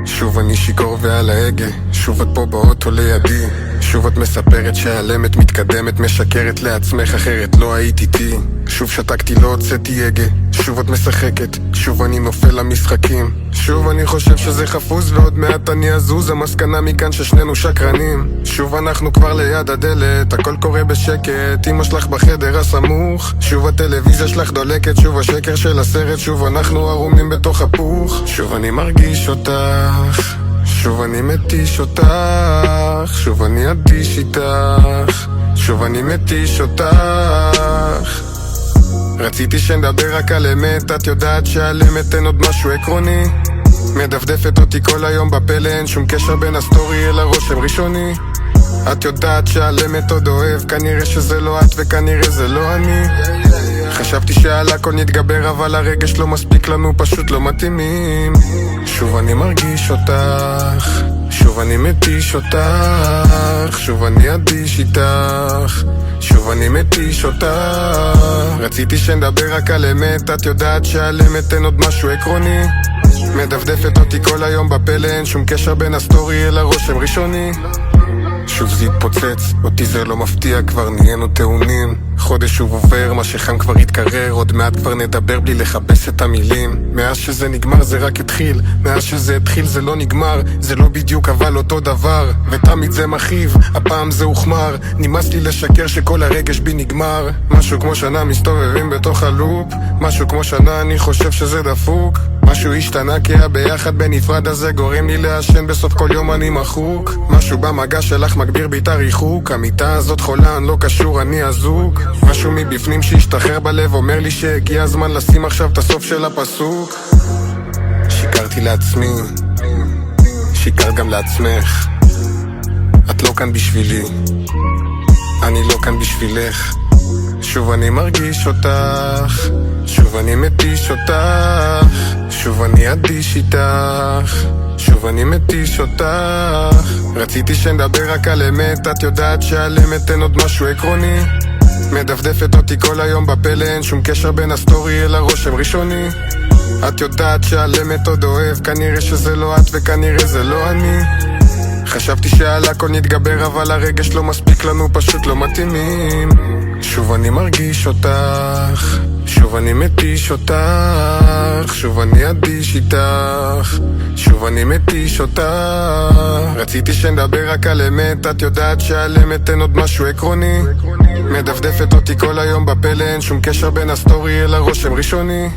שוב אני שיכור ועל ההגה, שוב את פה באוטו לידי, שוב את מספרת שהעלמת מתקדמת, משקרת לעצמך אחרת לא היית איתי. שוב שתקתי לא הוצאתי הגה, שוב את משחקת, שוב אני נופל למשחקים, שוב אני חושב שזה חפוז ועוד מעט אני אזוז, המסקנה מכאן ששנינו שקרנים. שוב אנחנו כבר ליד הדלת, הכל קורה בשקט, אמא שלך בחדר הסמוך, שוב הטלוויזיה שלך דולקת, שוב השקר של הסרט, שוב אנחנו ערומים בתוך הפוך. שוב אני מרגיש אותך, שוב אני מתיש אותך, שוב אני אדיש איתך, שוב אני מתיש אותך. רציתי שנדבר רק על אמת, את יודעת שעל אמת אין עוד משהו עקרוני, מדפדפת אותי כל היום בפלא, אין שום קשר בין הסטורי אל הרושם ראשוני. את יודעת שעל אמת עוד אוהב, כנראה שזה לא את וכנראה זה לא אני. חשבתי שעל הכל נתגבר אבל הרגש לא מספיק לנו, פשוט לא מתאימים. שוב אני מרגיש אותך, שוב אני מתיש אותך, שוב אני אדיש איתך, שוב אני מתיש אותך. רציתי שנדבר רק על אמת, את יודעת שעל אמת אין עוד משהו עקרוני, מדפדפת אותי כל היום בפלא, אין שום קשר בין הסטורי אל הרושם ראשוני. שוב זה התפוצץ, אותי זה לא מפתיע, כבר נהיינו טעונים. חודש שוב עובר, מה שחם כבר התקרר, עוד מעט כבר נדבר בלי לחפש את המילים. מאז שזה נגמר זה רק התחיל, מאז שזה התחיל זה לא נגמר, זה לא בדיוק אבל אותו דבר, ותמיד זה מכאיב, הפעם זה הוחמר. נמאס לי לשקר שכל הרגש בי נגמר, משהו כמו שנה מסתובבים בתוך הלופ, משהו כמו שנה אני חושב שזה דפוק, משהו השתנה כי הביחד בנפרד הזה גורם לי לעשן, בסוף כל יום אני מחוק, משהו במגע שלך מגביר בי את הריחוק, המיטה הזאת חולה אני לא קשור אני הזוג, משהו מבפנים שהשתחרר בלב אומר לי שהגיע הזמן לשים עכשיו את הסוף של הפסוק. שיקרתי לעצמי, שיקר גם לעצמך, את לא כאן בשבילי, אני לא כאן בשבילך. שוב אני מרגיש אותך, שוב אני מתיש אותך, שוב אני אדיש איתך, שוב אני מתיש אותך. רציתי שנדבר רק על אמת, את יודעת שעל אמת אין עוד משהו עקרוני, מדפדפת אותי כל היום בפלא, אין שום קשר בין הסטורי אל הרושם ראשוני. את יודעת שעל אמת עוד אוהב, כנראה שזה לא את וכנראה זה לא אני. חשבתי שעל הכל נתגבר אבל הרגש לא מספיק לנו, פשוט לא מתאימים. שוב אני מרגיש אותך, שוב אני מתיש אותך, שוב אני אדיש איתך, שוב אני מתיש אותך. רציתי שנדבר רק על אמת, את יודעת שעל אמת אין עוד משהו עקרוני, מדפדפת אותי כל היום בפלא, אין שום קשר בין הסטורי אל הרושם ראשוני.